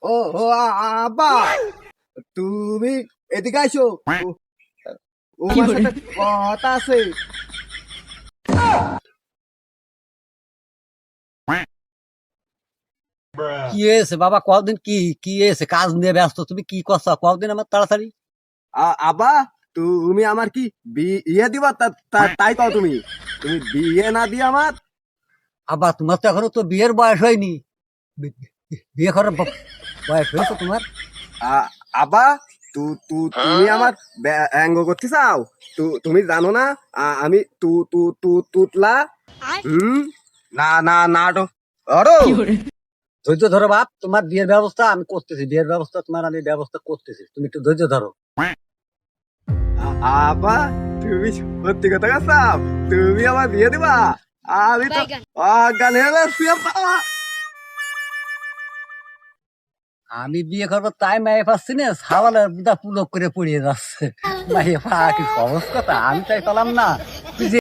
ও ও আব্বা, তুমি এদিকে আইসো। আমার সাথে কথা আছে। কি হয়েছে বাবা? কতদিন কি কি হয়েছে? কাজ নিয়ে ব্যস্ত, তুমি কি করছো কতদিন আমার তাড়াতাড়ি? আব্বা, তুমি আমার কি বিয়ে দিবা? তাই কও তুমি। তুমি বিয়ে না দিয়ে আমার। আবার তোমার তো এখনো তো বিয়ের বয়স হয়নি। বিয়ে করার বয়স হয়েছে তোমার? আব্বা, তুমি আমার ব্যঙ্গ করতে চাও? তুমি জানো না আমি তুতলা। হুম। না না না আরো। ধৈর্য ধরো বাপ, তোমার বিয়ের ব্যবস্থা আমি করতেছি, বিয়ের ব্যবস্থা তোমার আমি ব্যবস্থা করতেছি, তুমি একটু ধৈর্য ধরো। আব্বা, তুমি সত্যি কথা চাও? তুমি আমার বিয়ে দিবা? আমি তো অজ্ঞান হয়ে যাচ্ছি আব্বা। আমি বিয়ে করবো তাই মেয়ে পাচ্ছি না, সাওয়ালের বুদা পুলক করে পড়িয়ে যাচ্ছে। মেয়ে পাওয়া কি সহজ কথা? আমি তাই পেলাম না।